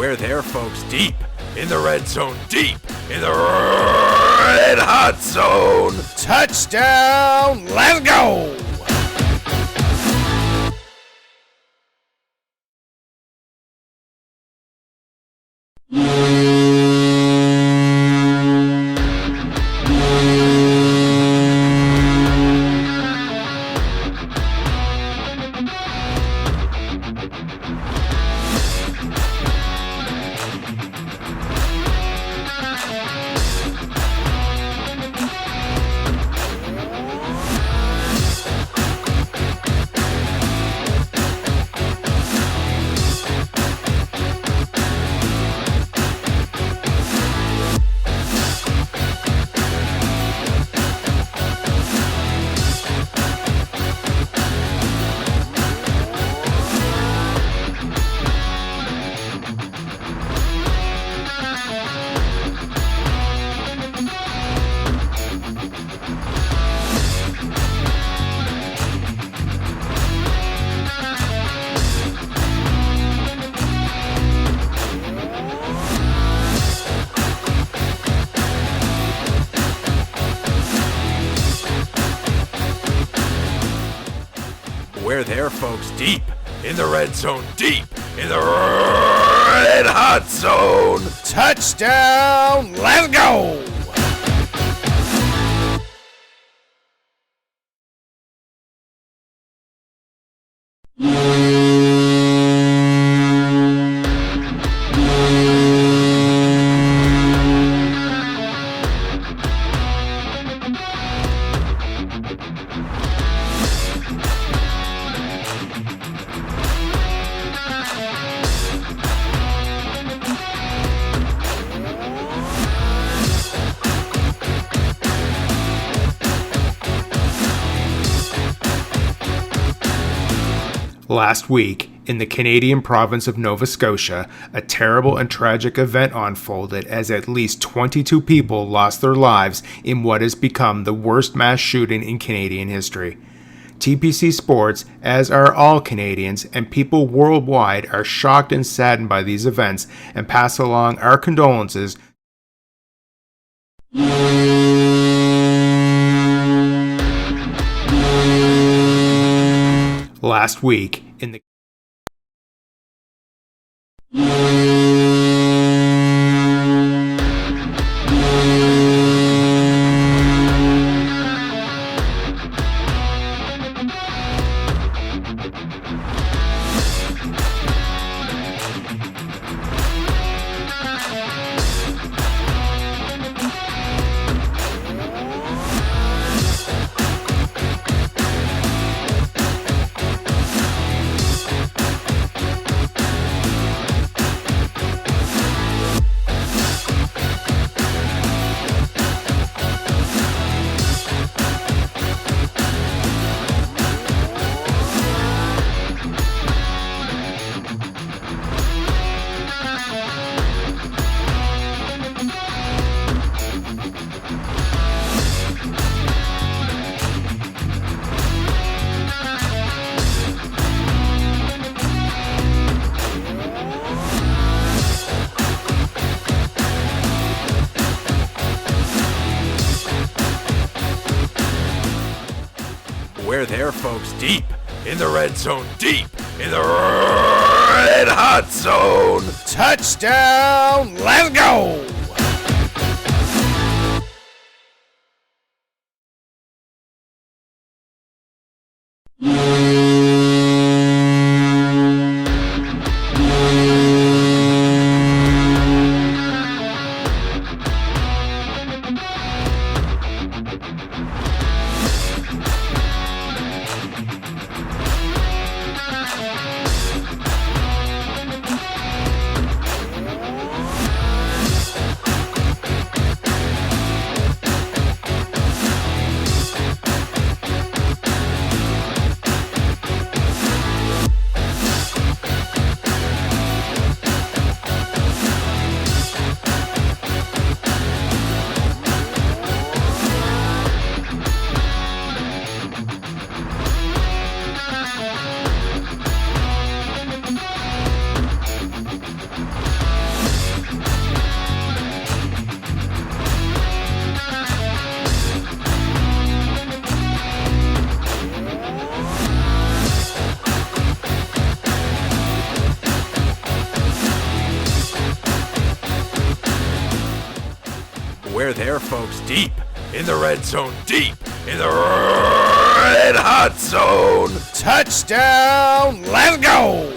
We're there, folks, deep in the red zone, deep in the red hot zone. Touchdown, let's go! We're there, folks, deep in the red zone, deep in the red hot zone. Touchdown, let's go! Last week, in the Canadian province of Nova Scotia, a terrible and tragic event unfolded as at least 22 people lost their lives in what has become the worst mass shooting in Canadian history. TPC Sports, as are all Canadians and people worldwide, are shocked and saddened by these events and pass along our condolences. Last week, in the We're there, folks, deep in the red zone, deep in the red hot zone. Touchdown, let's go! We're there, folks, deep in the red zone, deep in the red hot zone. Touchdown, let's go!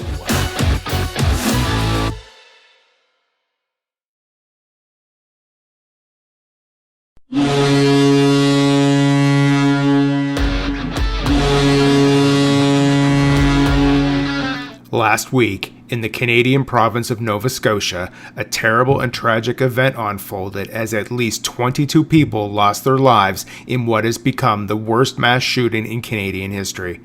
Last week, in the Canadian province of Nova Scotia, a terrible and tragic event unfolded as at least 22 people lost their lives in what has become the worst mass shooting in Canadian history.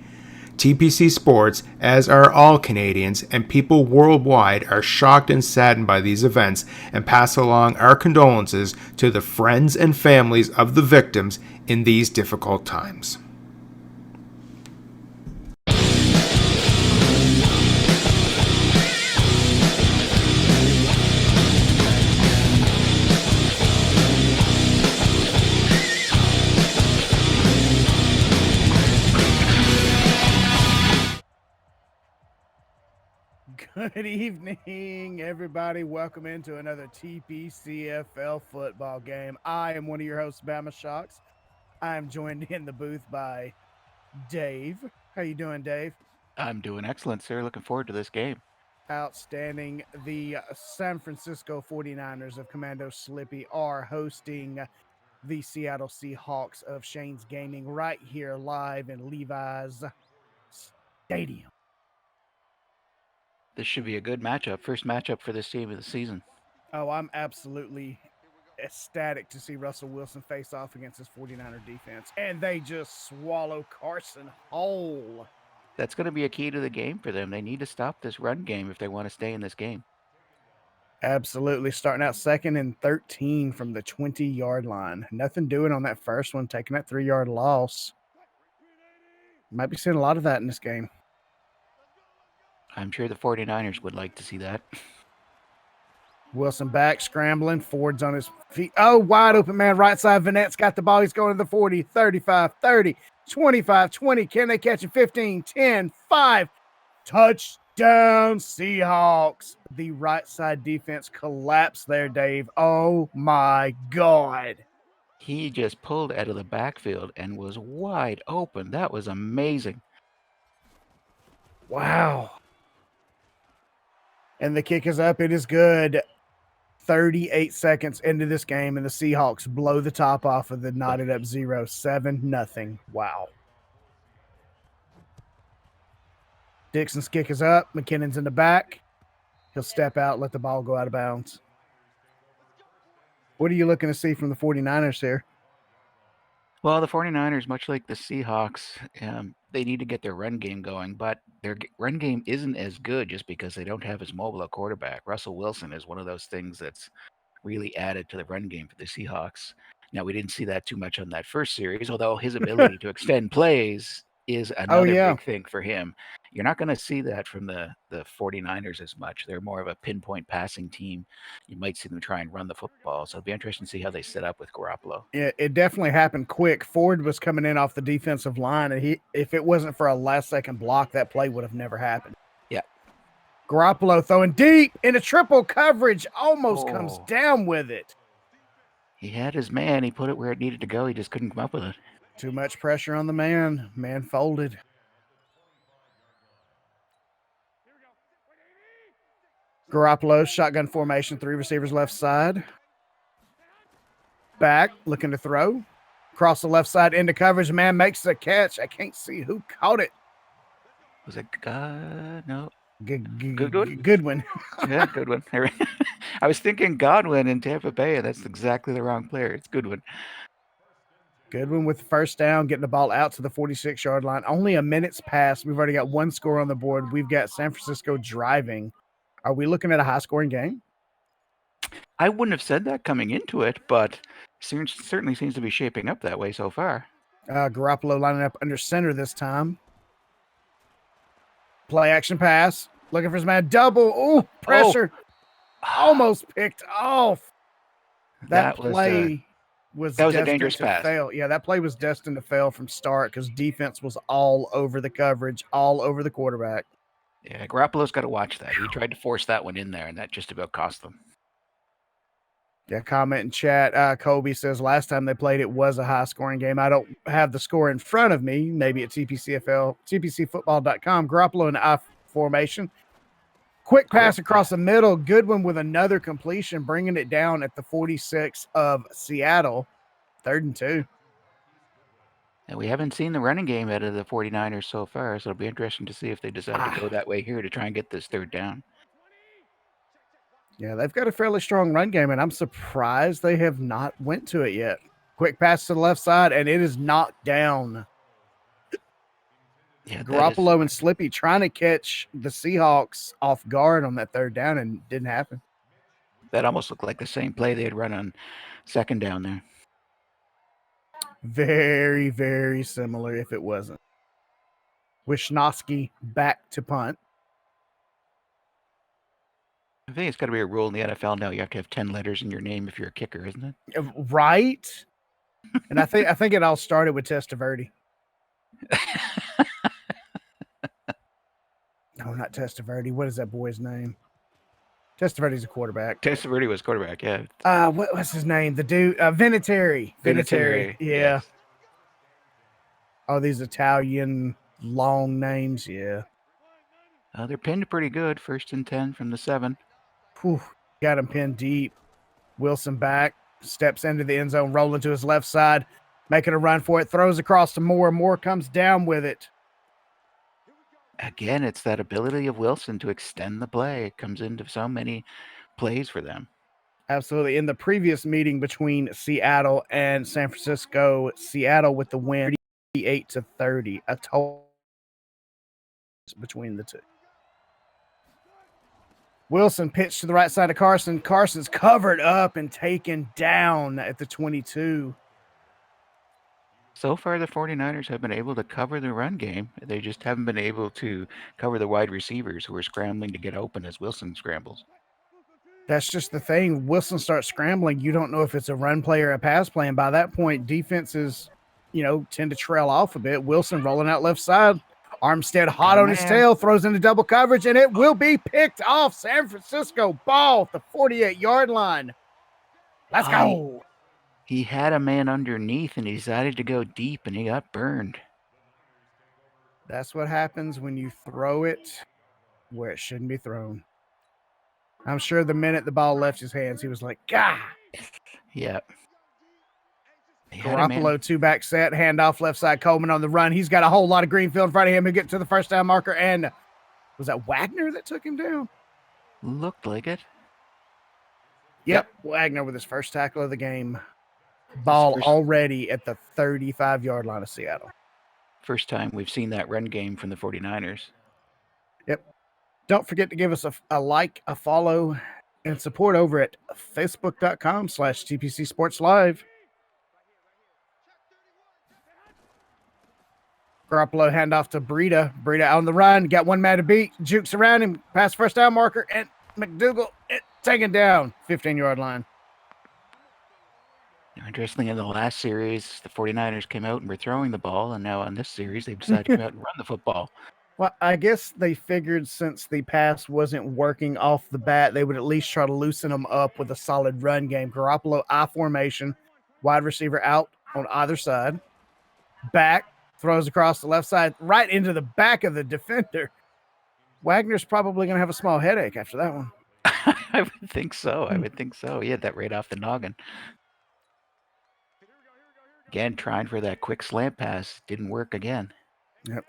TPC Sports, as are all Canadians and people worldwide, are shocked and saddened by these events and pass along our condolences to the friends and families of the victims in these difficult times. Good evening, everybody. Welcome into another TPCFL football game. I am one of your hosts, Bama Shocks. I am joined in the booth by Dave. How you doing, Dave? I'm doing excellent, sir. Looking forward to this game. Outstanding. The San Francisco 49ers of Commando Slippy are hosting the Seattle Seahawks of Shane's Gaming right here live in Levi's Stadium. This should be a good matchup. First matchup for this team of the season. Oh, I'm absolutely ecstatic to see Russell Wilson face off against his 49er defense. And they just swallow Carson whole. That's going to be a key to the game for them. They need to stop this run game if they want to stay in this game. Absolutely. Starting out 2nd and 13 from the 20-yard line. Nothing doing on that first one, taking that 3-yard loss. Might be seeing a lot of that in this game. I'm sure the 49ers would like to see that. Wilson back, scrambling. Ford's on his feet. Oh, wide open man, right side. Vanette's got the ball. He's going to the 40, 35, 30, 25, 20. Can they catch him? 15, 10, 5. Touchdown, Seahawks. The right side defense collapsed there, Dave. Oh, my God. He just pulled out of the backfield and was wide open. That was amazing. Wow. And the kick is up. It is good. 38 seconds into this game, and the Seahawks blow the top off of the knotted up 0, 7-0. Wow. Dixon's kick is up. McKinnon's in the back. He'll step out, let the ball go out of bounds. What are you looking to see from the 49ers here? Well, the 49ers, much like the Seahawks, they need to get their run game going, but their run game isn't as good just because they don't have as mobile a quarterback. Russell Wilson is one of those things that's really added to the run game for the Seahawks. Now, we didn't see that too much on that first series, although his ability to extend plays is another big thing for him. You're not going to see that from the 49ers as much. They're more of a pinpoint passing team. You might see them try and run the football. So it'll be interesting to see how they set up with Garoppolo. Yeah, it definitely happened quick. Ford was coming in off the defensive line, and if it wasn't for a last-second block, that play would have never happened. Yeah. Garoppolo throwing deep into triple coverage, almost comes down with it. He had his man. He put it where it needed to go. He just couldn't come up with it. Too much pressure on the man. Man folded. Garoppolo, shotgun formation, 3 receivers left side. Back, looking to throw. Across the left side into coverage. Man makes the catch. I can't see who caught it. Was it no? Goodwin? Yeah, Goodwin. I was thinking Godwin in Tampa Bay. That's exactly the wrong player. It's Goodwin. Goodwin with the first down, getting the ball out to the 46-yard line. Only a minute's passed. We've already got 1 score on the board. We've got San Francisco driving. Are we looking at a high-scoring game? I wouldn't have said that coming into it, but certainly seems to be shaping up that way so far. Garoppolo lining up under center this time. Play action pass. Looking for his man. Double. Ooh, pressure. Almost picked off. That play was a dangerous pass. Fail. Yeah, that play was destined to fail from start because defense was all over the coverage, all over the quarterback. Yeah, Garoppolo's got to watch that. He tried to force that one in there, and that just about cost them. Yeah, comment in chat. Kobe says last time they played it was a high-scoring game. I don't have the score in front of me. Maybe at TPCFL, TPCFootball.com. Garoppolo in I formation. Quick pass across the middle. Goodwin with another completion, bringing it down at the 46 of Seattle. 3rd and 2. And we haven't seen the running game out of the 49ers so far, so it'll be interesting to see if they decide to go that way here to try and get this 3rd down. Yeah, they've got a fairly strong run game, and I'm surprised they have not went to it yet. Quick pass to the left side, and it is knocked down. Yeah, Garoppolo and Slippy trying to catch the Seahawks off guard on that 3rd down, and it didn't happen. That almost looked like the same play they had run on 2nd down there. Very, very similar if it wasn't. Wishnowski back to punt. I think it's got to be a rule in the NFL now. You have to have 10 letters in your name if you're a kicker, isn't it? Right. And I think it all started with Testaverde. No, not Testaverde. What is that boy's name? Testaverde's a quarterback. Testaverde was quarterback, yeah. What was his name? The dude, Vinatieri. Vinatieri. Yeah. Yes. Oh, these Italian long names. Yeah. They're pinned pretty good. 1st and 10 from the 7. Whew, got him pinned deep. Wilson back, steps into the end zone, rolling to his left side, making a run for it, throws across to Moore. Moore comes down with it. Again, it's that ability of Wilson to extend the play. It comes into so many plays for them. Absolutely. In the previous meeting between Seattle and San Francisco, Seattle with the win 38-30, a total between the two. Wilson pitched to the right side of Carson. Carson's covered up and taken down at the 22. So far, the 49ers have been able to cover the run game. They just haven't been able to cover the wide receivers who are scrambling to get open as Wilson scrambles. That's just the thing. Wilson starts scrambling. You don't know if it's a run play or a pass play. And by that point, defenses, tend to trail off a bit. Wilson rolling out left side. Armstead hot on his tail, throws into double coverage, and it will be picked off. San Francisco ball at the 48-yard line. Let's go. He had a man underneath, and he decided to go deep, and he got burned. That's what happens when you throw it where it shouldn't be thrown. I'm sure the minute the ball left his hands, he was like, "Gah!" Yeah. Garoppolo, 2-back set, handoff left side, Coleman on the run. He's got a whole lot of green field in front of him. He'll get to the 1st down marker, and was that Wagner that took him down? Looked like it. Yep. Wagner with his 1st tackle of the game. Ball already at the 35-yard line of Seattle. First time we've seen that run game from the 49ers. Yep. Don't forget to give us a like, a follow, and support over at facebook.com/TPCSports.live. Garoppolo handoff to Breida. Breida on the run. Got one man to beat. Jukes around him. Pass 1st down marker. And McDougal taken down. 15-yard line. Interestingly, in the last series, the 49ers came out and were throwing the ball. And now on this series, they've decided to come out and run the football. Well, I guess they figured since the pass wasn't working off the bat, they would at least try to loosen them up with a solid run game. Garoppolo, I formation. Wide receiver out on either side. Back. Throws across the left side, right into the back of the defender. Wagner's probably going to have a small headache after that one. I would think so. He had that right off the noggin. Again, trying for that quick slant pass. Didn't work again. Yep.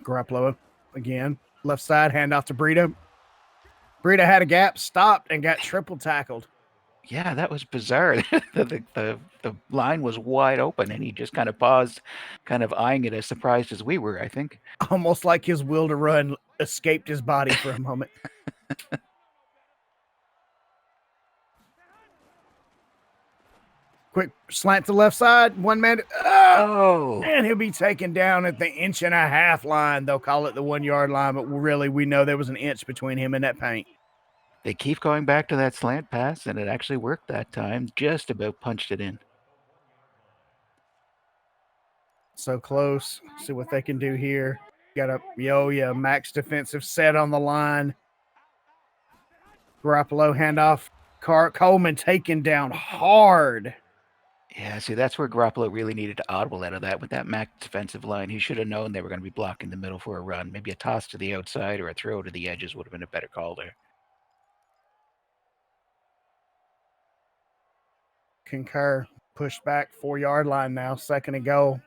Garoppolo again. Left side, handoff to Breida. Breida had a gap, stopped, and got triple tackled. Yeah, that was bizarre. the line was wide open, and he just kind of paused, kind of eyeing it as surprised as we were, I think. Almost like his will to run escaped his body for a moment. Quick slant to left side. One man. And he'll be taken down at the 1.5-inch line. They'll call it the 1-yard line, but really we know there was an inch between him and that paint. They keep going back to that slant pass, and it actually worked that time. Just about punched it in. So close. See what they can do here. Got a max defensive set on the line. Garoppolo handoff. Coleman taken down hard. Yeah, see, that's where Garoppolo really needed to audible out of that. With that Mac defensive line, he should have known they were going to be blocking the middle for a run. Maybe a toss to the outside or a throw to the edges would have been a better call there. Concur. Pushed back 4-yard line now. Second and goal.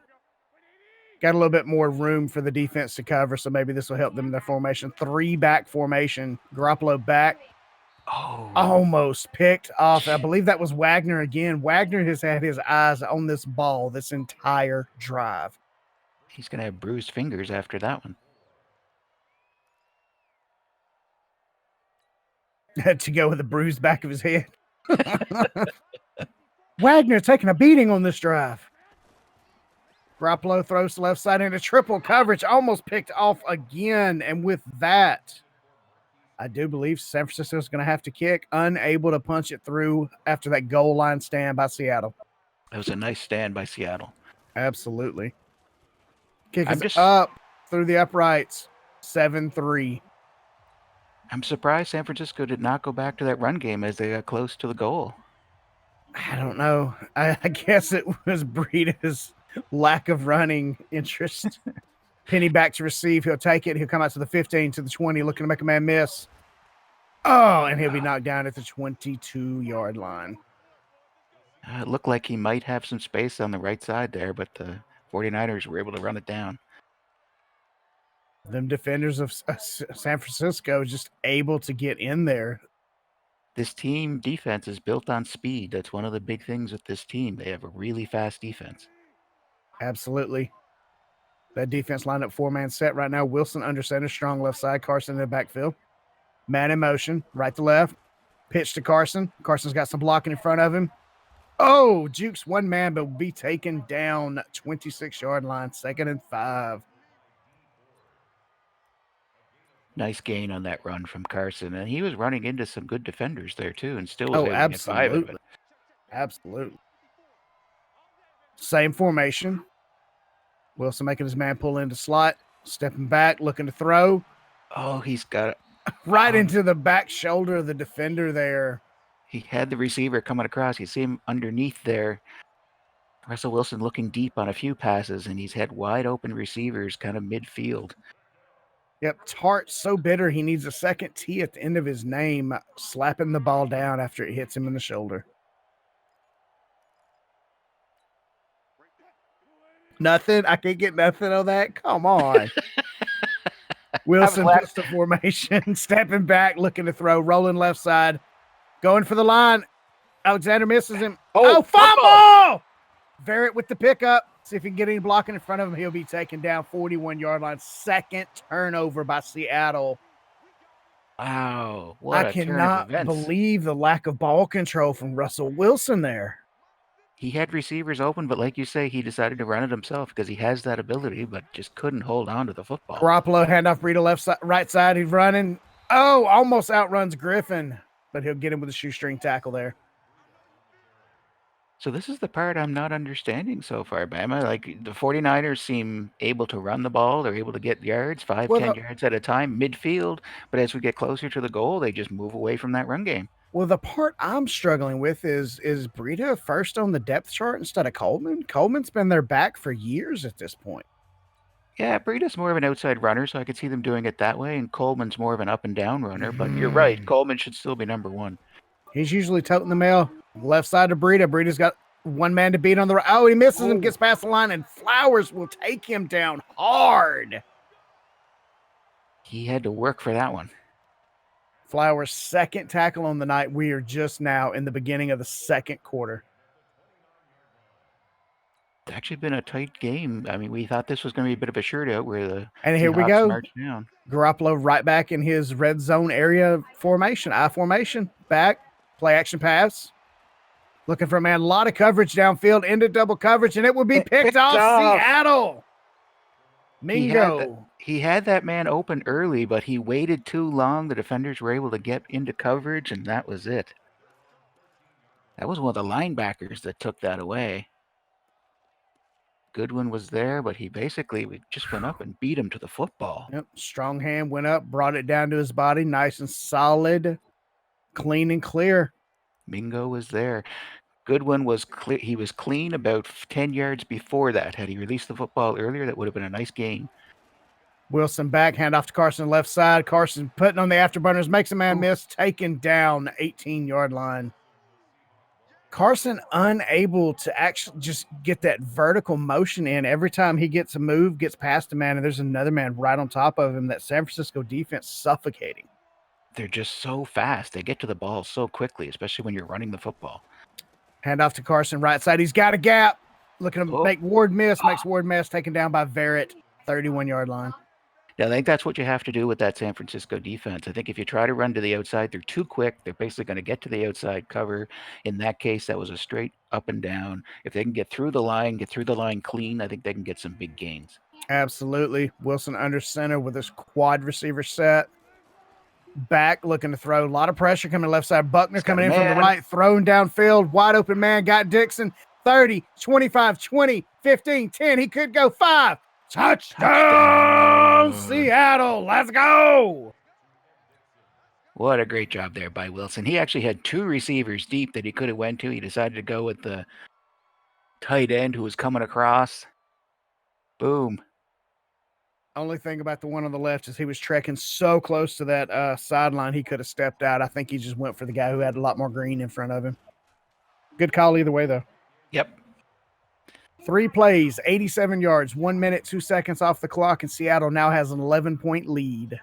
Got a little bit more room for the defense to cover, so maybe this will help them in their formation. 3-back formation. Garoppolo back. Oh, Almost picked off. I believe that was Wagner again. Wagner has had his eyes on this ball this entire drive. he's going to have bruised fingers after that one. Had to go with the bruised back of his head. Wagner taking a beating on this drive. Garoppolo throws to left side into triple coverage, almost picked off again. And with that, I do believe San Francisco is going to have to kick, unable to punch it through after that goal line stand by Seattle. That was a nice stand by Seattle. Absolutely. Kick is up through the uprights, 7-3. I'm surprised San Francisco did not go back to that run game as they got close to the goal. I don't know. I guess it was Breida's lack of running interest. Penny back to receive. He'll take it. He'll come out to the 15, to the 20, looking to make a man miss. Oh, and he'll be knocked down at the 22-yard line. It looked like he might have some space on the right side there, but the 49ers were able to run it down. Them defenders of San Francisco just able to get in there. This team defense is built on speed. That's one of the big things with this team. They have a really fast defense. Absolutely. That defense lined up 4-man set right now. Wilson under center, strong left side. Carson in the backfield. Man in motion, right to left. Pitch to Carson. Carson's got some blocking in front of him. Oh, jukes one man, but will be taken down 26-yard line, 2nd and 5. Nice gain on that run from Carson. And he was running into some good defenders there, too, and still was able to get 5 of it. Absolutely. Same formation. Wilson making his man pull into slot, stepping back, looking to throw. Oh, he's got it. Right into the back shoulder of the defender there. He had the receiver coming across. You see him underneath there. Russell Wilson looking deep on a few passes, and he's had wide open receivers kind of midfield. Yep, Tart's so bitter he needs a second T at the end of his name, slapping the ball down after it hits him in the shoulder. Nothing? I can't get nothing on that? Come on. Wilson puts the formation, stepping back, looking to throw, rolling left side, going for the line. Alexander misses him. Oh, fumble! Verrett with the pickup. See if he can get any blocking in front of him. He'll be taken down 41-yard line. Second turnover by Seattle. Wow. What I cannot believe the lack of ball control from Russell Wilson there. He had receivers open, but like you say, he decided to run it himself because he has that ability, but just couldn't hold on to the football. Garoppolo handoff Breida left side, right side. He's running. Oh, almost outruns Griffin, but he'll get him with a shoestring tackle there. So this is the part I'm not understanding so far, Bama. Like the 49ers seem able to run the ball. They're able to get yards, 10 yards at a time, midfield. But as we get closer to the goal, they just move away from that run game. Well, the part I'm struggling with is Breida first on the depth chart instead of Coleman? Coleman's been their back for years at this point. Yeah, Breida's more of an outside runner, so I could see them doing it that way. And Coleman's more of an up and down runner. But you're right. Coleman should still be number 1. He's usually toting the mail. Left side of Breida. Breida's got one man to beat on the right. Oh, he misses him, gets past the line, and Flowers will take him down hard. He had to work for that one. Flowers' second tackle on the night. We are just now in the beginning of the second quarter. It's actually been a tight game. I mean, we thought this was going to be a bit of a shootout where the and here we go. Down. Garoppolo right back in his red zone area formation, I formation, back, play action pass. Looking for a man, a lot of coverage downfield, into double coverage, and it will be picked off. Seattle. Mingo. He had that man open early, but he waited too long. The defenders were able to get into coverage, and that was it. That was one of the linebackers that took that away. Goodwin was there, but he basically just went up and beat him to the football. Yep. Strong hand went up, brought it down to his body, nice and solid, clean and clear. Mingo was there. Goodwin was he was clean about 10 yards before that. Had he released the football earlier, that would have been a nice gain. Wilson back, hand off to Carson left side. Carson putting on the afterburners, makes a man miss, taken down 18-yard line. Carson unable to actually just get that vertical motion in. Every time he gets a move, gets past a man, and there's another man right on top of him. That San Francisco defense suffocating. They're just so fast. They get to the ball so quickly, especially when you're running the football. Hand off to Carson right side. He's got a gap. Looking to make Ward miss. Makes Ward miss. Taken down by Verrett. 31-yard line. Yeah, I think that's what you have to do with that San Francisco defense. I think if you try to run to the outside, they're too quick. They're basically going to get to the outside cover. In that case, that was a straight up and down. If they can get through the line clean, I think they can get some big gains. Absolutely. Wilson under center with his quad receiver set. Back looking to throw. A lot of pressure coming left side. Buckner coming in from the right, thrown downfield. Wide open man. Got Dixon. 30, 25, 20, 15, 10. He could go 5. Touchdown, Seattle. Let's go. What a great job there by Wilson. He actually had 2 receivers deep that he could have went to. He decided to go with the tight end who was coming across. Boom. Only thing about the one on the left is he was trekking so close to that sideline he could have stepped out. I think he just went for the guy who had a lot more green in front of him. Good call either way, though. Yep. 3 plays, 87 yards, 1 minute, 2 seconds off the clock, and Seattle now has an 11-point lead.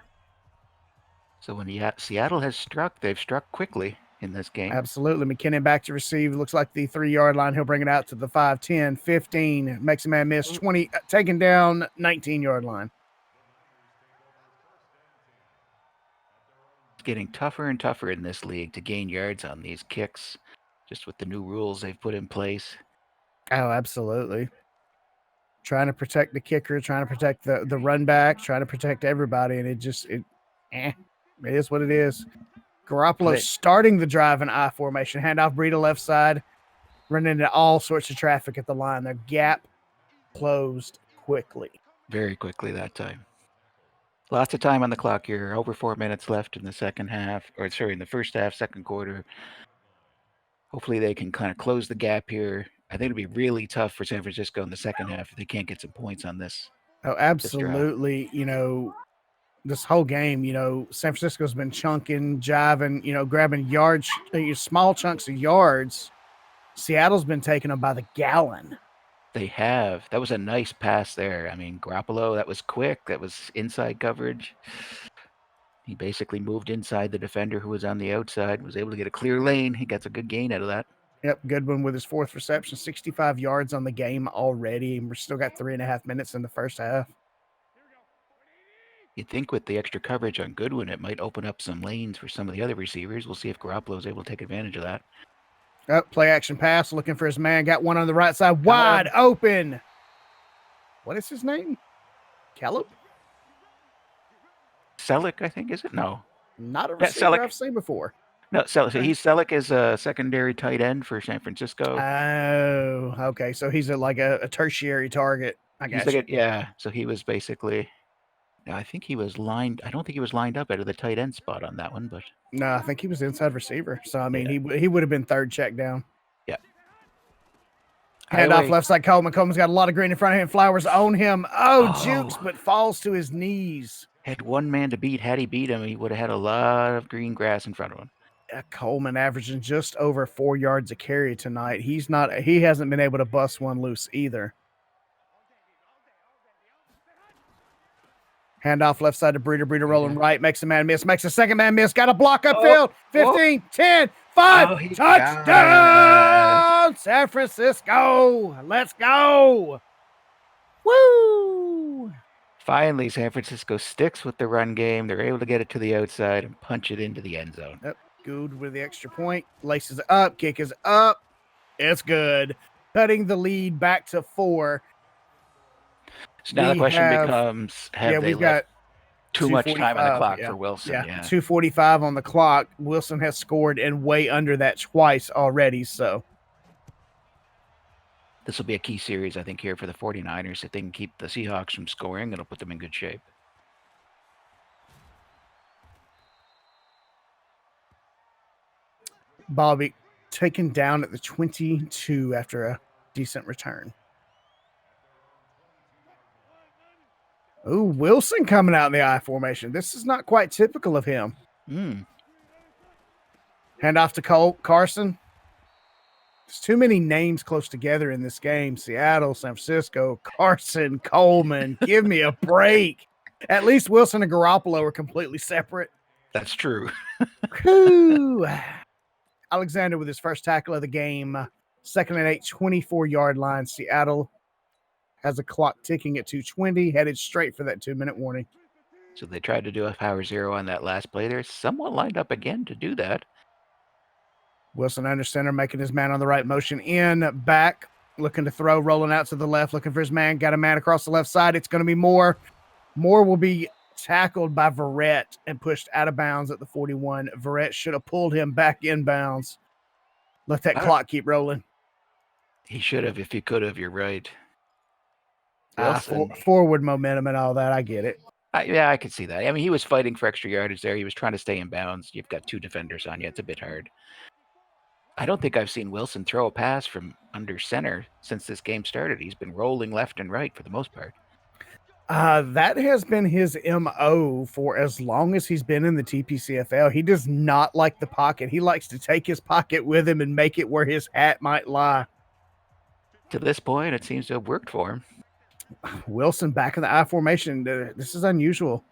So when Seattle has struck, they've struck quickly in this game. Absolutely. McKinnon back to receive. Looks like the 3-yard line. He'll bring it out to the 5, 10, 15. Makes a man miss. 20. Taken down, 19-yard line. It's getting tougher and tougher in this league to gain yards on these kicks, just with the new rules they've put in place. Oh, absolutely. Trying to protect the kicker, trying to protect the run back, trying to protect everybody, and it is what it is. Garoppolo starting the drive in I formation. Handoff Breida left side. Running into all sorts of traffic at the line. Their gap closed quickly. Very quickly that time. Lots of time on the clock here. Over 4 minutes left in the in the first half, second quarter. Hopefully they can kind of close the gap here. I think it'll be really tough for San Francisco in the second half if they can't get some points on this. Oh, absolutely. This whole game, San Francisco's been chunking, jiving, grabbing yards, small chunks of yards. Seattle's been taking them by the gallon. They have. That was a nice pass there. I mean, Garoppolo, that was quick. That was inside coverage. He basically moved inside the defender who was on the outside, was able to get a clear lane. He gets a good gain out of that. Yep, Goodwin with his 4th reception, 65 yards on the game already, and we're still got 3.5 minutes in the first half. You'd think with the extra coverage on Goodwin, it might open up some lanes for some of the other receivers. We'll see if Garoppolo is able to take advantage of that. Oh, play action pass, looking for his man. Got one on the right side, wide open. What is his name? Caleb? Selleck, I think, is it? No. Not a receiver I've seen before. No, Selleck. So Selleck is a secondary tight end for San Francisco. Oh, okay. So he's like a tertiary target. I guess. So he was basically... I think he was lined. I don't think he was lined up out of the tight end spot on that one, but no, I think he was inside receiver. So I mean, he would have been 3rd check down. Yeah. Handoff left side. Coleman. Coleman's got a lot of green in front of him. Flowers own him. Jukes, but falls to his knees. Had one man to beat. Had he beat him, he would have had a lot of green grass in front of him. Coleman averaging just over 4 yards a carry tonight. He hasn't been able to bust one loose either. Handoff left side to Breida. Breida rolling right. Makes a man miss. Makes a second man miss. Got a block upfield. 15, 10, 5. Touchdown, San Francisco. Let's go. Woo. Finally, San Francisco sticks with the run game. They're able to get it to the outside and punch it into the end zone. Yep. Good with the extra point. Laces up. Kick is up. It's good. Cutting the lead back to 4. So now the question becomes, have they left too much time on the clock for Wilson? Yeah, 2:45 on the clock. Wilson has scored and way under that twice already. So this will be a key series, I think, here for the 49ers. If they can keep the Seahawks from scoring, it'll put them in good shape. Bobby taken down at the 22 after a decent return. Ooh, Wilson coming out in the I formation. This is not quite typical of him. Hand off to Carson. There's too many names close together in this game. Seattle, San Francisco, Carson, Coleman. Give me a break. At least Wilson and Garoppolo are completely separate. That's true. Whew. Alexander with his first tackle of the game. 2nd and 8, 24-yard line. Seattle has a clock ticking at 2:20, headed straight for that 2-minute warning. So they tried to do a power zero on that last play there. Someone lined up again to do that. Wilson under center, making his man on the right, motion in, back, looking to throw, rolling out to the left, looking for his man, got a man across the left side. It's going to be Moore. Moore will be tackled by Verrett and pushed out of bounds at the 41. Verrett should have pulled him back inbounds. Let that clock keep rolling. He should have, if he could have. You're right. Forward momentum and all that. I get it. I could see that. I mean, he was fighting for extra yardage there. He was trying to stay in bounds. You've got 2 defenders on you. It's a bit hard. I don't think I've seen Wilson throw a pass from under center since this game started. He's been rolling left and right for the most part. That has been his MO for as long as he's been in the TPCFL. He does not like the pocket. He likes to take his pocket with him and make it where his hat might lie. To this point, it seems to have worked for him. Wilson back in the I formation. This is unusual.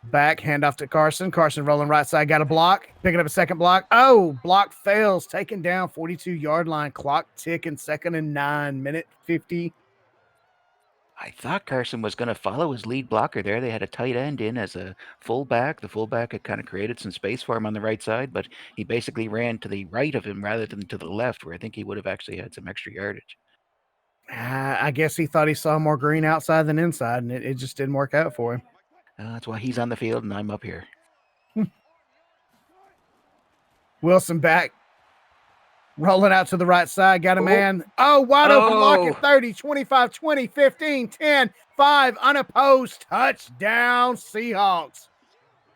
Back, handoff to Carson. Carson rolling right side, got a block. Picking up a second block. Oh, block fails. Taken down, 42-yard line. Clock ticking, 2nd and 9, minute 50. I thought Carson was going to follow his lead blocker there. They had a tight end in as a fullback. The fullback had kind of created some space for him on the right side, but he basically ran to the right of him rather than to the left, where I think he would have actually had some extra yardage. I guess he thought he saw more green outside than inside, and it just didn't work out for him. That's why he's on the field and I'm up here. Wilson back. Rolling out to the right side. Got a man. Oh, wide open lock at 30, 25, 20, 15, 10, 5. Unopposed. Touchdown, Seahawks.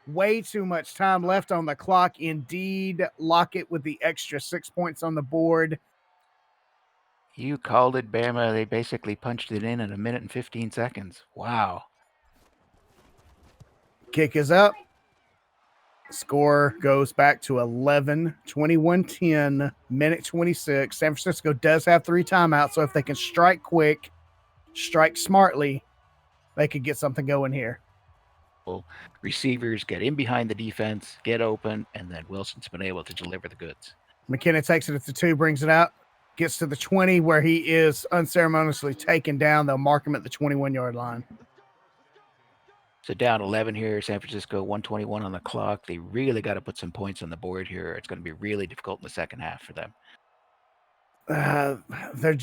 Way too much time left on the clock. Indeed. Lockett with the extra 6 points on the board. You called it, Bama. They basically punched it in 1 minute and 15 seconds. Wow. Kick is up. Score goes back to 11, 21-10, minute 26. San Francisco does have 3 timeouts, so if they can strike quick, strike smartly, they could get something going here. Well, receivers get in behind the defense, get open, and then Wilson's been able to deliver the goods. McKenna takes it at the 2, brings it out, gets to the 20 where he is unceremoniously taken down. They'll mark him at the 21-yard line. So down 11 here, San Francisco, 1:21 on the clock. They really got to put some points on the board here. It's going to be really difficult in the second half for them. They're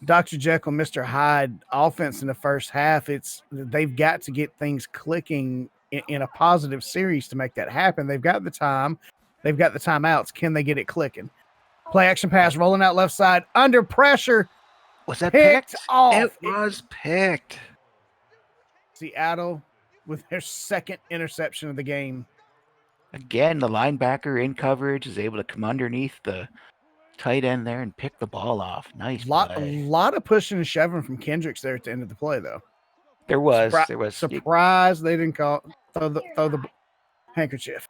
Dr. Jekyll, Mr. Hyde offense in the first half. They've got to get things clicking in a positive series to make that happen. They've got the time. They've got the timeouts. Can they get it clicking? Play action pass, rolling out left side, under pressure. Was that picked? Off. It was picked. Seattle with their 2nd interception of the game. Again, the linebacker in coverage is able to come underneath the tight end there and pick the ball off. Nice play. A lot of pushing and shoving from Kendricks there at the end of the play, though. There was. Surprise they didn't throw the handkerchief.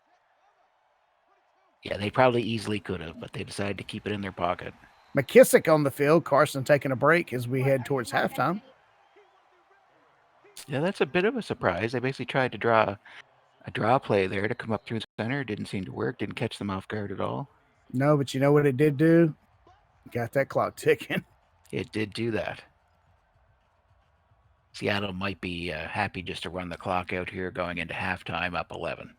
Yeah, they probably easily could have, but they decided to keep it in their pocket. McKissick on the field. Carson taking a break as we head towards halftime. Yeah, that's a bit of a surprise. They basically tried to draw a draw play there to come up through the center. Didn't seem to work. Didn't catch them off guard at all. No, but you know what it did do? Got that clock ticking. It did do that. Seattle might be happy just to run the clock out here going into halftime, up 11.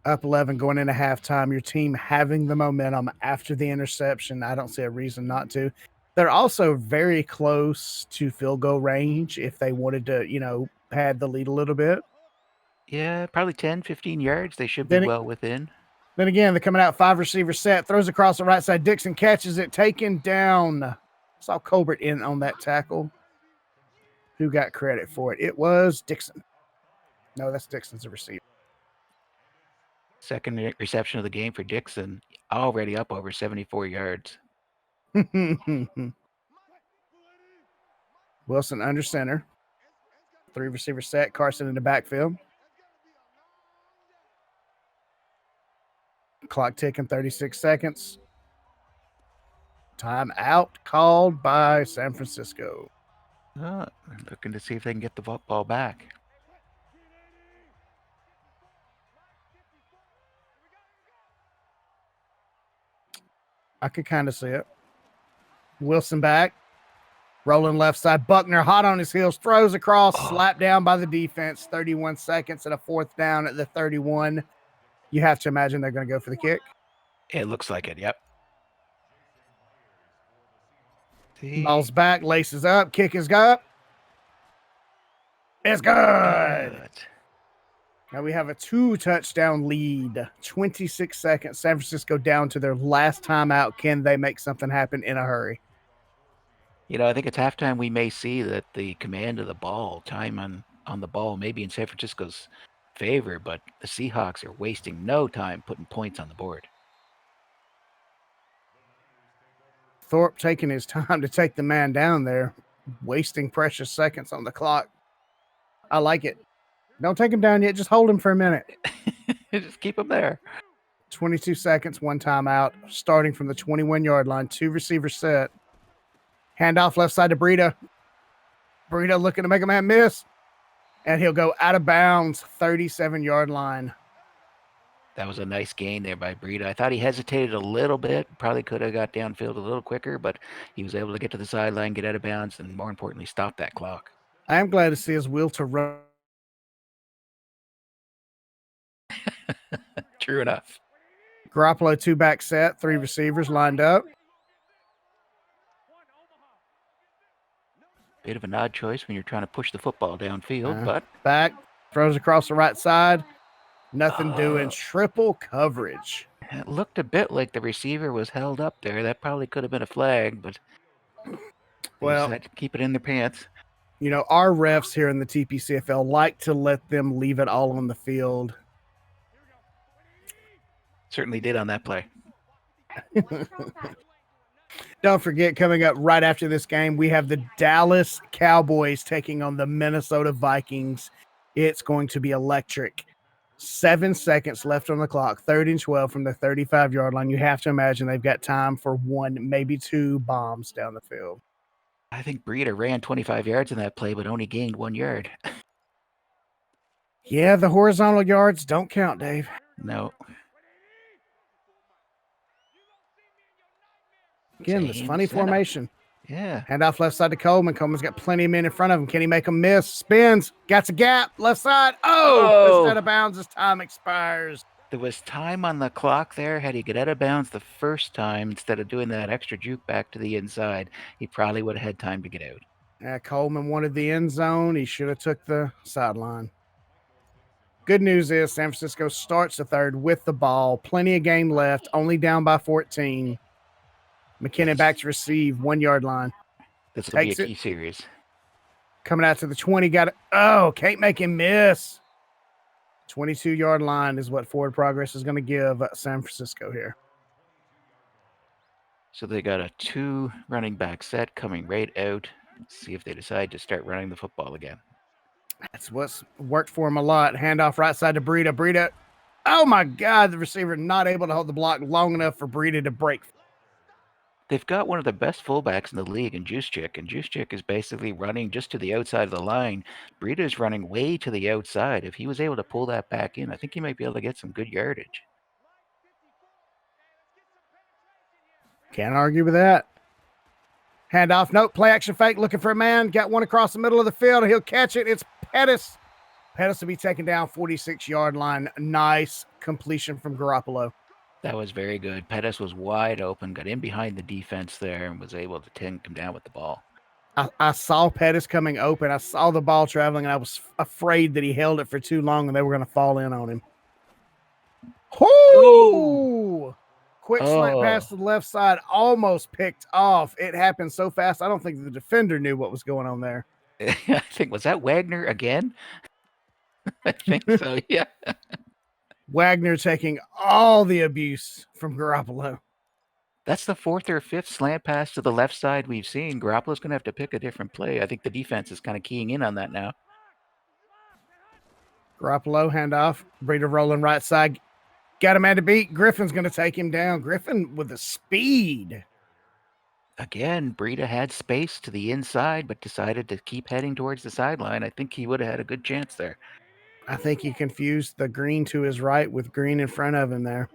Up 11 going into halftime. Your team having the momentum after the interception. I don't see a reason not to. They're also very close to field goal range if they wanted to, pad the lead a little bit. Yeah, probably 10, 15 yards. They should be well within. Then again, they're coming out 5 receiver set, throws across the right side. Dixon catches it, taken down. Saw Colbert in on that tackle. Who got credit for it? It was Dixon. No, that's Dixon's a receiver. Second reception of the game for Dixon, already up over 74 yards. Wilson under center. 3 receiver set. Carson in the backfield. Clock ticking, 36 seconds. Timeout called by San Francisco. Looking to see if they can get the football back. I could kind of see it. Wilson back. Rolling left side. Buckner hot on his heels. Throws across. Slapped down by the defense. 31 seconds and a 4th down at the 31. You have to imagine they're going to go for the kick. It looks like it, yep. Ball's back. Laces up. Kick is up. It's good. Now we have a 2-touchdown lead. 26 seconds. San Francisco down to their last timeout. Can they make something happen in a hurry? I think it's halftime we may see that the command of the ball, time on the ball, may be in San Francisco's favor, but the Seahawks are wasting no time putting points on the board. Thorpe taking his time to take the man down there, wasting precious seconds on the clock. I like it. Don't take him down yet. Just hold him for a minute. Just keep him there. 22 seconds, 1 timeout, starting from the 21-yard line. 2 receivers set. Handoff left side to Breida. Breida looking to make a man miss. And he'll go out of bounds, 37-yard line. That was a nice gain there by Breida. I thought he hesitated a little bit. Probably could have got downfield a little quicker, but he was able to get to the sideline, get out of bounds, and more importantly, stop that clock. I am glad to see his will to run. True enough. Garoppolo 2-back set, 3 receivers lined up. Bit of an odd choice when you're trying to push the football downfield, but back, throws across the right side. Nothing doing. Triple coverage. It looked a bit like the receiver was held up there. That probably could have been a flag, but well, had to keep it in their pants. Our refs here in the TPCFL like to let them leave it all on the field. Certainly did on that play. Don't forget, coming up right after this game, we have the Dallas Cowboys taking on the Minnesota Vikings. It's going to be electric. 7 seconds left on the clock, 3rd and 12 from the 35-yard line. You have to imagine they've got time for 1, maybe 2 bombs down the field. I think Breida ran 25 yards in that play, but only gained 1 yard. Yeah, the horizontal yards don't count, Dave. No. Again, this funny formation. Yeah. Handoff left side to Coleman. Coleman's got plenty of men in front of him. Can he make a miss? Spins. Got a gap. Left side. Pushed out of bounds as time expires. There was time on the clock there. Had he got out of bounds the first time, instead of doing that extra juke back to the inside, he probably would have had time to get out. Coleman wanted the end zone. He should have took the sideline. Good news is San Francisco starts the 3rd with the ball. Plenty of game left. Only down by 14. McKinnon back to receive, 1-yard line. This will be a key series. Coming out to the 20, got it. Can't make him miss. 22-yard line is what forward progress is going to give San Francisco here. So they got a 2 running back set coming right out. Let's see if they decide to start running the football again. That's what's worked for him a lot. Handoff right side to Breida. Breida, oh my God, the receiver not able to hold the block long enough for Breida to break. They've got one of the best fullbacks in the league in Juszczyk, and Juszczyk is basically running just to the outside of the line. Breida is running way to the outside. If he was able to pull that back in, I think he might be able to get some good yardage. Can't argue with that. Handoff, nope, play action fake, looking for a man. Got one across the middle of the field, and he'll catch it. It's Pettis. Pettis will be taken down, 46-yard line. Nice completion from Garoppolo. That was very good. Pettis was wide open, got in behind the defense there, and was able to come down with the ball. I saw Pettis coming open. I saw the ball traveling, and I was afraid that he held it for too long and they were going to fall in on him. Ooh! Quick slant pass to the left side, almost picked off. It happened so fast, I don't think the defender knew what was going on there. I think, was that Wagner again? I think so, yeah. Wagner taking all the abuse from Garoppolo. That's the fourth or fifth slant pass to the left side we've seen. Garoppolo's going to have to pick a different play. I think the defense is kind of keying in on that now. Garoppolo, handoff. Breeder rolling right side. Got a man to beat. Griffin's going to take him down. Griffin with the speed. Again, Breida had space to the inside, but decided to keep heading towards the sideline. I think he would have had a good chance there. I think he confused the green to his right with green in front of him there.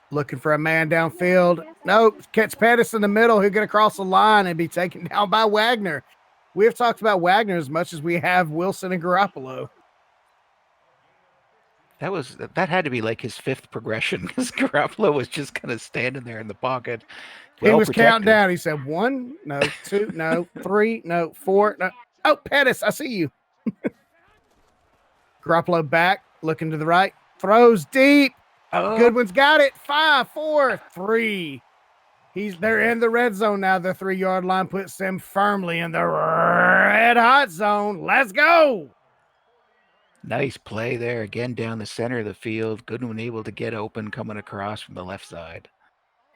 Looking for a man downfield. Nope. Catch Pettis in the middle. He'll get across the line and be taken down by Wagner. We have talked about Wagner as much as we have Wilson and Garoppolo. That had to be like his fifth progression because Garoppolo was just kind of standing there in the pocket. He was counting down. He said 1, no, 2, no, 3, no, 4, no. Oh, Pettis, I see you. Garoppolo back, looking to the right, throws deep. Oh. Goodwin's got it. 5, 4, 3. They're in the red zone now. The 3-yard line puts them firmly in the red hot zone. Let's go. Nice play there again down the center of the field. Goodwin able to get open coming across from the left side.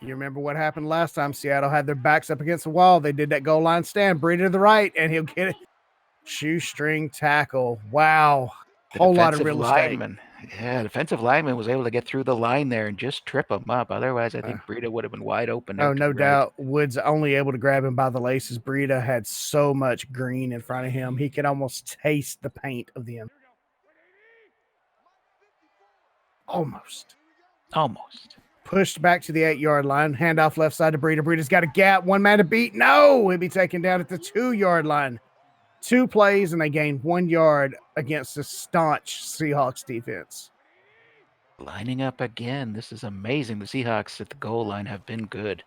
You remember what happened last time Seattle had their backs up against the wall? They did that goal line stand. Breeder to the right, and he'll get it. Shoestring tackle. Wow. Whole lot of real estate. Defensive lineman was able to get through the line there and just trip him up. Otherwise, I think Breida would have been wide open. Oh, no doubt. Woods only able to grab him by the laces. Breida had so much green in front of him. He could almost taste the paint of the end. Almost. Pushed back to the 8-yard line. Handoff left side to Breida. Breida's got a gap. One man to beat. No, he'll be taken down at the 2-yard line. 2 plays, and they gain 1 yard against the staunch Seahawks defense. Lining up again. This is amazing. The Seahawks at the goal line have been good.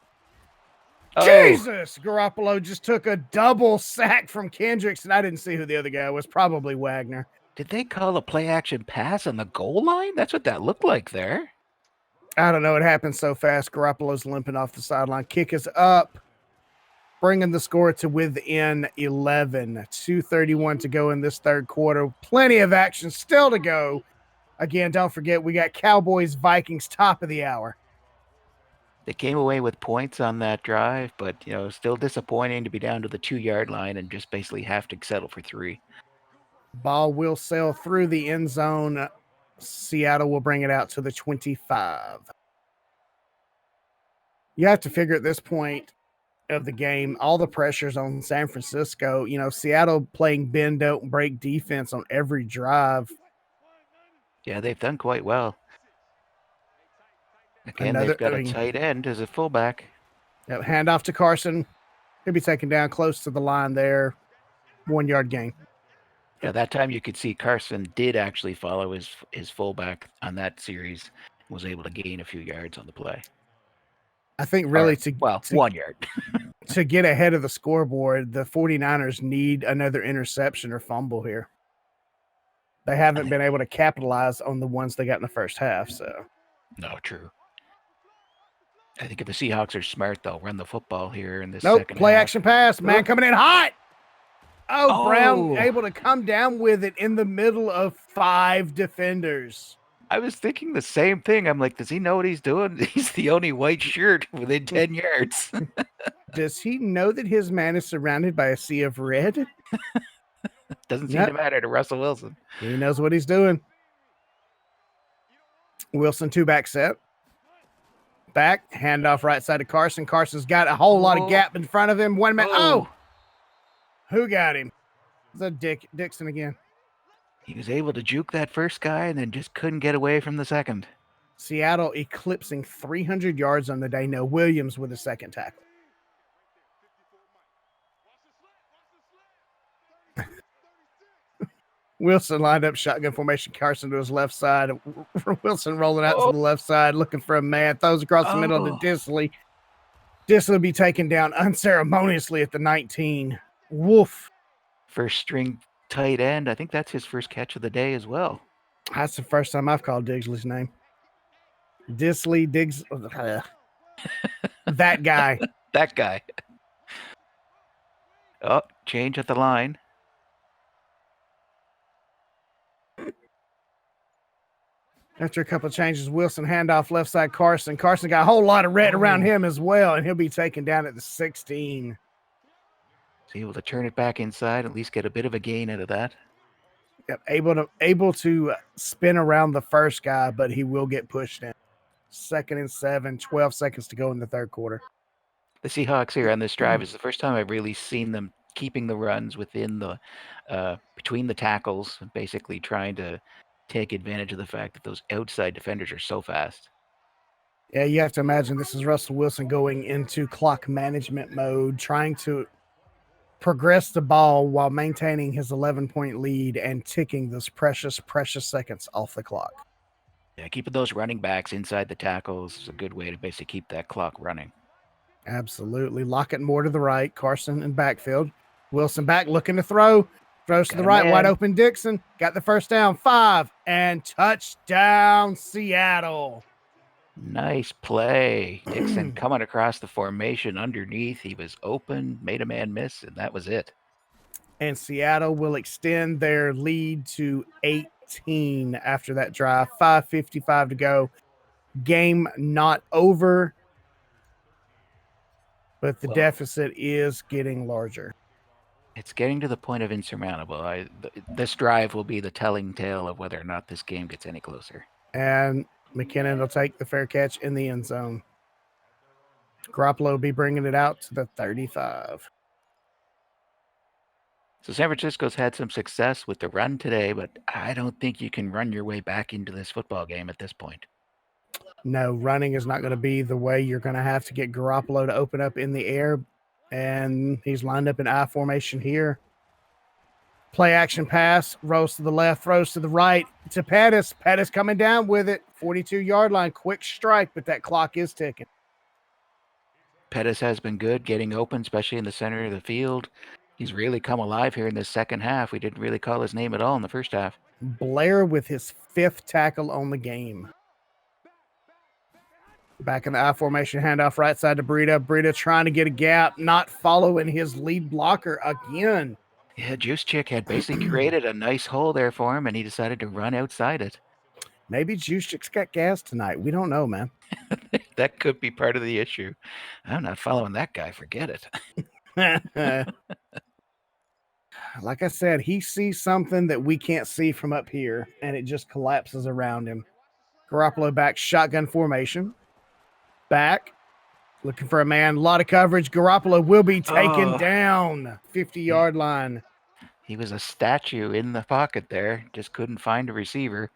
Jesus! Garoppolo just took a double sack from Kendricks, and I didn't see who the other guy was. Probably Wagner. Did they call a play-action pass on the goal line? That's what that looked like there. I don't know. It happened so fast. Garoppolo's limping off the sideline. Kick is up, bringing the score to within 11. 2:31 to go in this third quarter. Plenty of action still to go. Again, don't forget, we got Cowboys-Vikings top of the hour. They came away with points on that drive, but, still disappointing to be down to the 2-yard line and just basically have to settle for 3. Ball will sail through the end zone. Seattle will bring it out to the 25. You have to figure at this point of the game, all the pressures on San Francisco. Seattle playing bend, don't break defense on every drive. Yeah, they've done quite well. Again, they've got a tight end as a fullback. Handoff to Carson. He'll be taken down close to the line there. 1 yard gain. Yeah, that time you could see Carson did actually follow his fullback on that series, was able to gain a few yards on the play. I think really 1 yard. To get ahead of the scoreboard, the 49ers need another interception or fumble here. They haven't been able to capitalize on the ones they got in the first half. So, no, true. I think if the Seahawks are smart, they'll run the football here in this second play half. Action pass. Man coming in hot. Oh, Brown able to come down with it in the middle of 5 defenders. I was thinking the same thing. I'm like, does he know what he's doing? He's the only white shirt within 10 yards. Does he know that his man is surrounded by a sea of red? Doesn't seem to matter to Russell Wilson. He knows what he's doing. Wilson 2-back set. Back, handoff right side to Carson. Carson's got a whole lot of gap in front of him. 1 man. Who got him? Is that Dixon again? He was able to juke that first guy and then just couldn't get away from the second. Seattle eclipsing 300 yards on the day. No, Williams with a second tackle. Wilson lined up shotgun formation. Carson to his left side. Wilson rolling out to the left side, looking for a man. Throws across the middle to Disley. Disley will be taken down unceremoniously at the 19. Woof. First string tight end. I think that's his first catch of the day as well. That's the first time I've called Digsley's name. Disley, Diggs. That guy. That guy. Oh, change at the line. After a couple of changes, Wilson handoff left side Carson. Carson got a whole lot of red around him as well, and he'll be taken down at the 16. So able to turn it back inside, at least get a bit of a gain out of that. Yep, able to spin around the first guy, but he will get pushed in. 2nd and 7, 12 seconds to go in the third quarter. The Seahawks here on this drive is the first time I've really seen them keeping the runs within the between the tackles, basically trying to take advantage of the fact that those outside defenders are so fast. Yeah, you have to imagine this is Russell Wilson going into clock management mode, trying to progress the ball while maintaining his 11-point lead and ticking those precious seconds off the clock. Yeah, keeping those running backs inside the tackles is a good way to basically keep that clock running. Absolutely. Lockett more to the right. Carson in backfield. Wilson back looking to throw. Throws to the right. Wide open Dixon. Got the first down. 5 and touchdown Seattle. Nice play. Dixon coming across the formation underneath. He was open, made a man miss, and that was it. And Seattle will extend their lead to 18 after that drive. 5:55 to go. Game not over, but the deficit is getting larger. It's getting to the point of insurmountable. This drive will be the telling tale of whether or not this game gets any closer. And McKinnon will take the fair catch in the end zone. Garoppolo will be bringing it out to the 35. So San Francisco's had some success with the run today, but I don't think you can run your way back into this football game at this point. No, running is not going to be the way. You're going to have to get Garoppolo to open up in the air, and he's lined up in I formation here. Play action pass, rolls to the left, throws to the right to Pettis. Pettis coming down with it, 42-yard line, quick strike, but that clock is ticking. Pettis has been good getting open, especially in the center of the field. He's really come alive here in the second half. We didn't really call his name at all in the first half. Blair with his 5th tackle on the game. Back in the I formation, handoff right side to Breida. Breida trying to get a gap, not following his lead blocker again. Yeah, Juice Chick had basically created a nice hole there for him, and he decided to run outside it. Maybe Juice Chick's got gas tonight. We don't know, man. That could be part of the issue. I'm not following that guy. Forget it. Like I said, he sees something that we can't see from up here, and it just collapses around him. Garoppolo back, shotgun formation. Back, looking for a man. A lot of coverage. Garoppolo will be taken down. 50-yard line. He was a statue in the pocket there. Just couldn't find a receiver.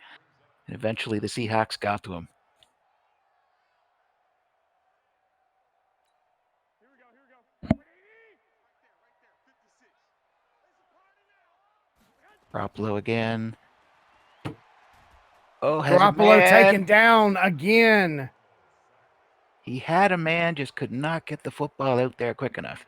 And eventually the Seahawks got to him. Garoppolo again. Oh, Garoppolo taken down again. He had a man, just could not get the football out there quick enough.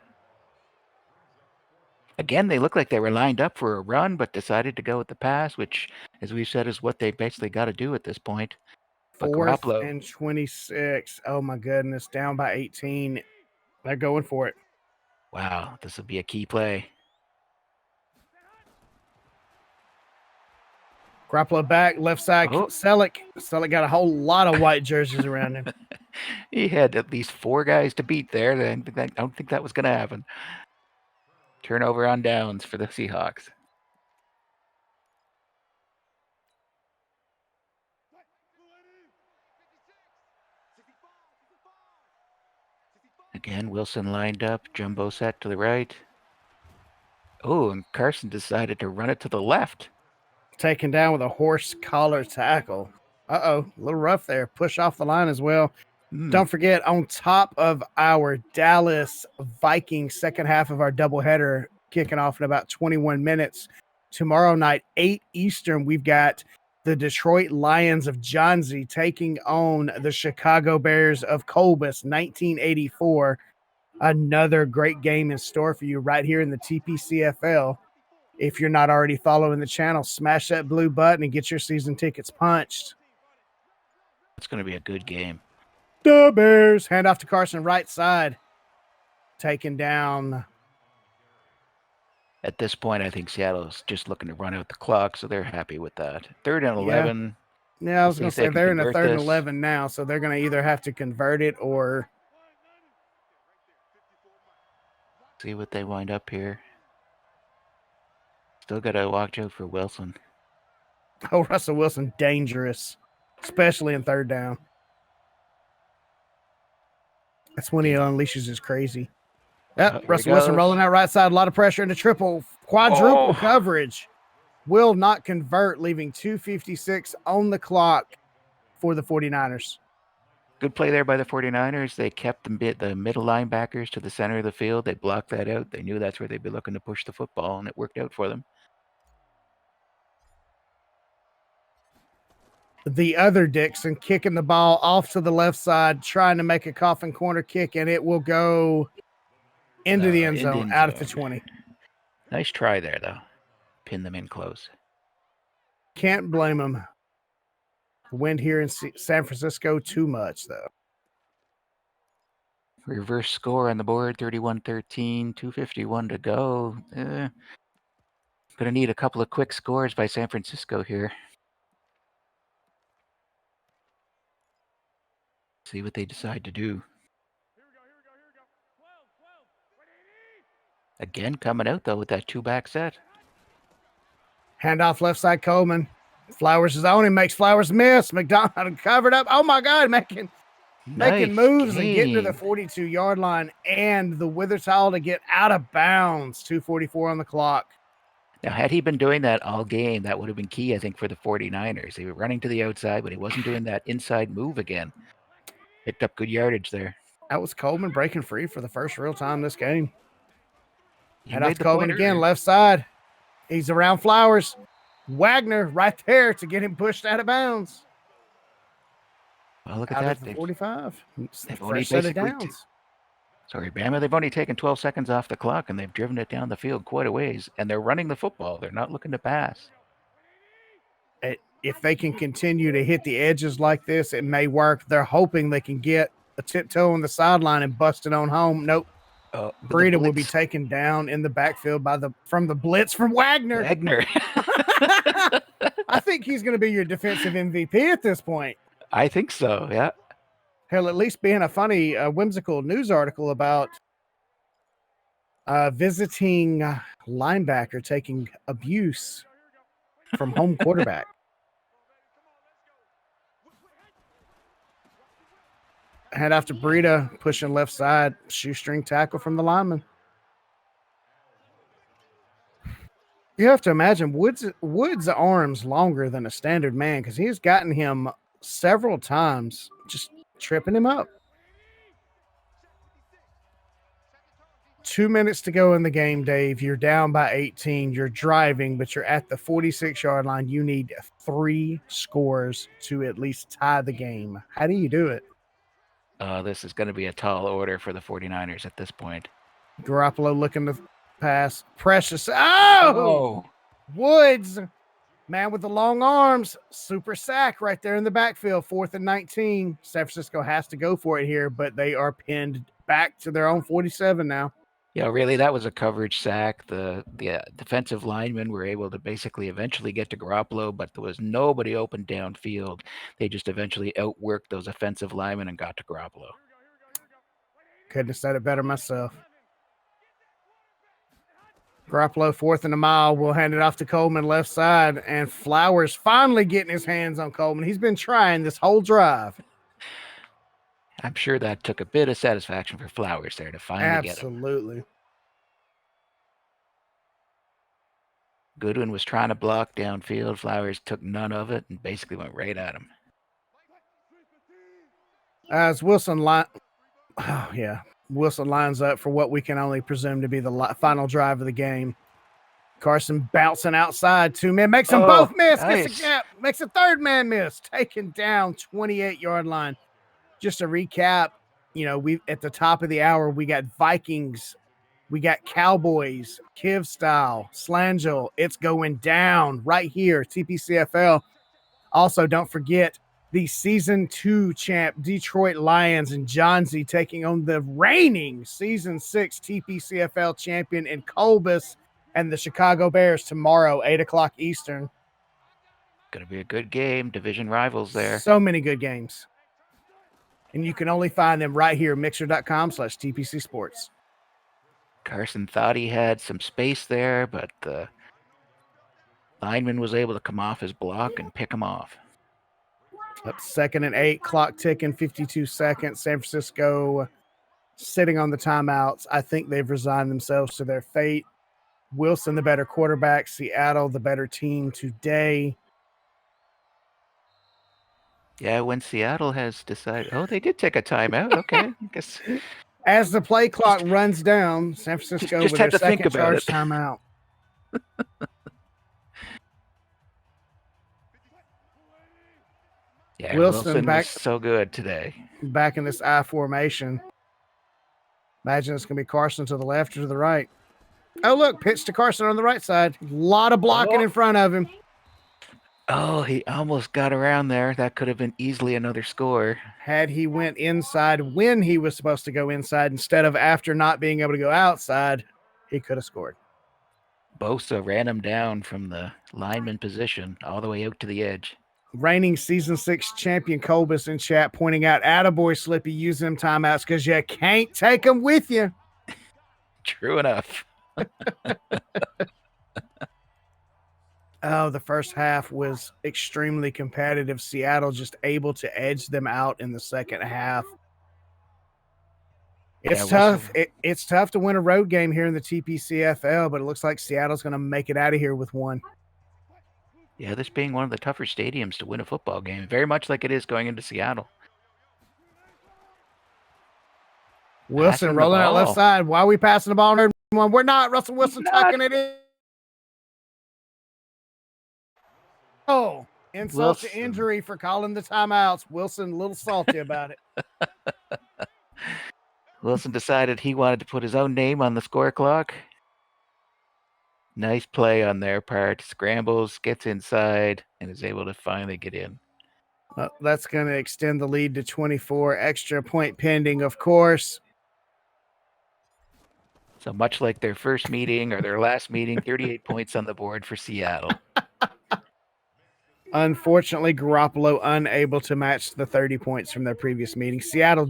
Again, they looked like they were lined up for a run, but decided to go with the pass, which, as we've said, is what they basically got to do at this point. But 4th and 26. Oh, my goodness. Down by 18. They're going for it. Wow, this will be a key play. Garoppolo back, left side, Selleck. Selleck got a whole lot of white jerseys around him. He had at least 4 guys to beat there. I don't think that was going to happen. Turnover on downs for the Seahawks. Again, Wilson lined up, jumbo set to the right. Oh, and Carson decided to run it to the left. Taken down with a horse collar tackle. Uh-oh, a little rough there. Push off the line as well. Don't forget, on top of our Dallas Vikings second half of our doubleheader kicking off in about 21 minutes, tomorrow night, 8 Eastern, we've got the Detroit Lions of Johnsey taking on the Chicago Bears of Colbus, 1984. Another great game in store for you right here in the TPCFL. If you're not already following the channel, smash that blue button and get your season tickets punched. It's going to be a good game. The Bears. Hand off to Carson, right side. Taken down. At this point, I think Seattle's just looking to run out the clock, so they're happy with that. 3rd and 11. Yeah, I was going to say they're in a convert 3rd and this. 11 now, so they're going to either have to convert it or See what they wind up here. Still got to watch out for Wilson. oh, Russell Wilson dangerous, especially in 3rd down. That's when he unleashes his crazy. Yep, Russell Wilson rolling out right side, a lot of pressure into triple, quadruple coverage. Will not convert, leaving 2:56 on the clock for the 49ers. Good play there by the 49ers. They kept the middle linebackers to the center of the field. They blocked that out. They knew that's where they'd be looking to push the football, and it worked out for them. The other Dixon kicking the ball off to the left side, trying to make a coffin corner kick, and it will go into the end zone, out at the 20. Nice try there, though. Pin them in close. Can't blame them. Wind here in San Francisco too much, though. Reverse score on the board, 31-13, 2:51 to go. Going to need a couple of quick scores by San Francisco here. See what they decide to do. Again, coming out, though, with that 2-back set. Handoff left side, Coleman. Flowers is on him, makes Flowers miss. McDonald covered up. Oh, my God, making moves and getting to the 42-yard line, and the Withertall to get out of bounds. 2:44 on the clock. Now, had he been doing that all game, that would have been key, I think, for the 49ers. They were running to the outside, but he wasn't doing that inside move again. Picked up good yardage there. That was Coleman breaking free for the first real time this game. Head off to Coleman again, left side. He's around Flowers. Wagner right there to get him pushed out of bounds. Well, look at out that. At the 45. They've only set of downs. Sorry, Bama. They've only taken 12 seconds off the clock, and they've driven it down the field quite a ways. And they're running the football. They're not looking to pass. If they can continue to hit the edges like this, it may work. They're hoping they can get a tiptoe on the sideline and bust it on home. Nope. Breida will be taken down in the backfield from the blitz from Wagner. I think he's going to be your defensive MVP at this point. I think so, yeah. He'll at least be in a funny, whimsical news article about visiting linebacker taking abuse from home quarterback. Head off to Breida, pushing left side, shoestring tackle from the lineman. You have to imagine Wood's arms longer than a standard man because he has gotten him several times, just tripping him up. 2 minutes to go in the game, Dave. You're down by 18. You're driving, but you're at the 46-yard line. You need 3 scores to at least tie the game. How do you do it? This is going to be a tall order for the 49ers at this point. Garoppolo looking to pass. Precious. Oh! Woods, man with the long arms. Super sack right there in the backfield. 4th and 19. San Francisco has to go for it here, but they are pinned back to their own 47 now. Yeah, really, that was a coverage sack. The defensive linemen were able to basically eventually get to Garoppolo, but there was nobody open downfield. They just eventually outworked those offensive linemen and got to Garoppolo. Couldn't have said it better myself. Garoppolo 4th and a mile. We'll hand it off to Coleman left side, and Flowers finally getting his hands on Coleman. He's been trying this whole drive. I'm sure that took a bit of satisfaction for Flowers there to finally get him. Absolutely. Goodwin was trying to block downfield. Flowers took none of it and basically went right at him. As Wilson lines up for what we can only presume to be the final drive of the game. Carson bouncing outside. 2 men. Makes them both miss. Nice. Gets a gap. Makes a third man miss. Taken down 28-yard line. Just to recap, we at the top of the hour, we got Vikings, we got Cowboys, Kiv style, Slangel. It's going down right here, TPCFL. Also, don't forget the season 2 champ Detroit Lions and John Z taking on the reigning season 6 TPCFL champion in Colbus and the Chicago Bears tomorrow, 8 o'clock Eastern. Going to be a good game. Division rivals there. So many good games. And you can only find them right here, mixer.com/TPC Sports. Carson thought he had some space there, but the lineman was able to come off his block and pick him off. Up 2nd and 8, clock ticking, 52 seconds. San Francisco sitting on the timeouts. I think they've resigned themselves to their fate. Wilson, the better quarterback. Seattle, the better team today. Yeah, when Seattle has decided, they did take a timeout. Okay, I guess. As the play clock runs down, San Francisco just with had their to think second about charge it. timeout. Yeah, Wilson back, was so good today. Back in this I formation. Imagine it's going to be Carson to the left or to the right. Oh, look, pitch to Carson on the right side. A lot of blocking in front of him. Oh, he almost got around there. That could have been easily another score. Had he went inside when he was supposed to go inside instead of after not being able to go outside, he could have scored. Bosa ran him down from the lineman position all the way out to the edge. Reigning Season 6 champion Colbus in chat pointing out, attaboy Slippy, use them timeouts because you can't take them with you. True enough. Oh, the first half was extremely competitive. Seattle just able to edge them out in the second half. It's tough. It's tough to win a road game here in the TPCFL, but it looks like Seattle's going to make it out of here with one. Yeah, this being one of the tougher stadiums to win a football game, very much like it is going into Seattle. Wilson rolling out left side. Why are we passing the ball? We're not. Russell Wilson tucking it in. Oh, insult to injury for calling the timeouts. Wilson a little salty about it. Wilson decided he wanted to put his own name on the score clock. Nice play on their part. Scrambles, gets inside, and is able to finally get in. That's going to extend the lead to 24. Extra point pending, of course. So much like their first meeting or their last meeting, 38 points on the board for Seattle. Unfortunately, Garoppolo unable to match the 30 points from their previous meeting. Seattle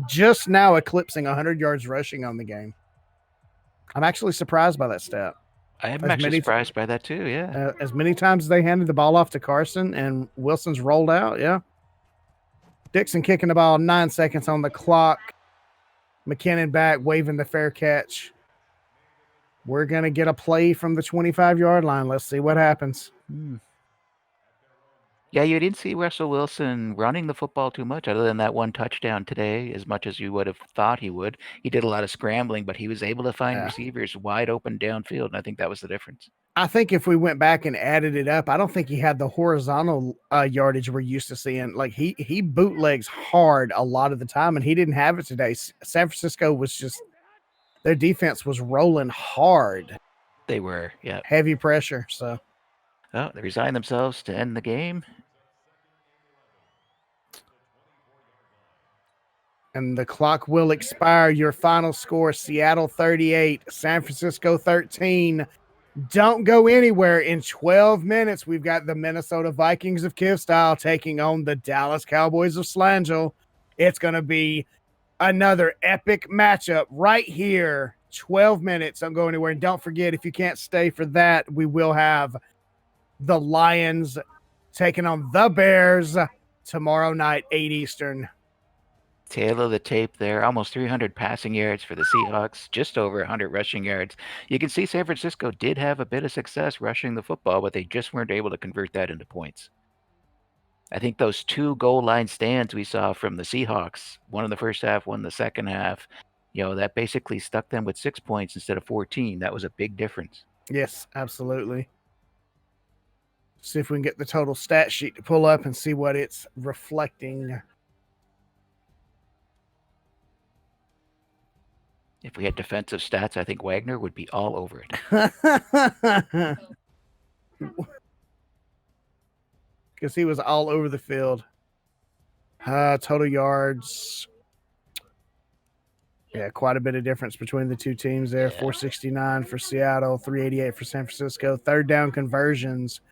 just now eclipsing 100 yards rushing on the game. I'm actually surprised by that stat. I am actually surprised by that too, yeah. As many times as they handed the ball off to Carson and Wilson's rolled out, yeah. Dixon kicking the ball, 9 seconds on the clock. McKinnon back, waving the fair catch. We're going to get a play from the 25-yard line. Let's see what happens. Yeah, you didn't see Russell Wilson running the football too much other than that one touchdown today, as much as you would have thought he would. He did a lot of scrambling, but he was able to find receivers wide open downfield, and I think that was the difference. I think if we went back and added it up, I don't think he had the horizontal yardage we're used to seeing. Like he bootlegs hard a lot of the time, and he didn't have it today. San Francisco was just, their defense was rolling hard. They were, yeah. Heavy pressure, so. Well, they resigned themselves to end the game. And the clock will expire. Your final score, Seattle 38, San Francisco 13. Don't go anywhere. In 12 minutes, we've got the Minnesota Vikings of Kivstyle taking on the Dallas Cowboys of Slangel. It's going to be another epic matchup right here. 12 minutes. Don't go anywhere. And don't forget, if you can't stay for that, we will have the Lions taking on the Bears tomorrow night, 8 Eastern. Tail of the tape there, almost 300 passing yards for the Seahawks, just over 100 rushing yards. You can see San Francisco did have a bit of success rushing the football, but they just weren't able to convert that into points. I think those 2 goal line stands we saw from the Seahawks, one in the first half, one in the second half, that basically stuck them with 6 points instead of 14. That was a big difference. Yes, absolutely. See if we can get the total stat sheet to pull up and see what it's reflecting. If we had defensive stats, I think Wagner would be all over it. Because he was all over the field. Total yards. Yeah, quite a bit of difference between the two teams there. Yeah. 469 for Seattle, 388 for San Francisco. Third down conversions.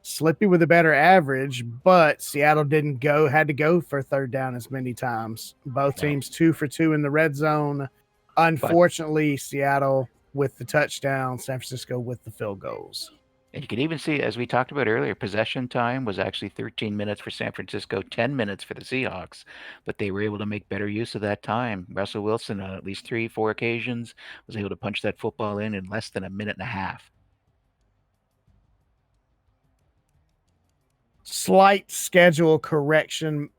Slippy with a better average, but Seattle had to go for third down as many times. Both teams 2 for 2 in the red zone. Unfortunately, Seattle with the touchdown, San Francisco with the field goals. And you could even see, as we talked about earlier, possession time was actually 13 minutes for San Francisco, 10 minutes for the Seahawks, but they were able to make better use of that time. Russell Wilson, on at least 3-4 occasions, was able to punch that football in less than a minute and a half. Slight schedule correction.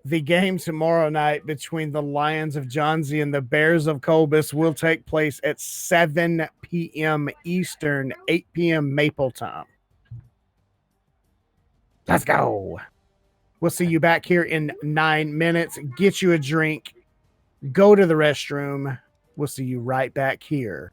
The game tomorrow night between the Lions of Johnsey and the Bears of Colbus will take place at 7 p.m. Eastern, 8 p.m. Maple time. Let's go. We'll see you back here in 9 minutes. Get you a drink. Go to the restroom. We'll see you right back here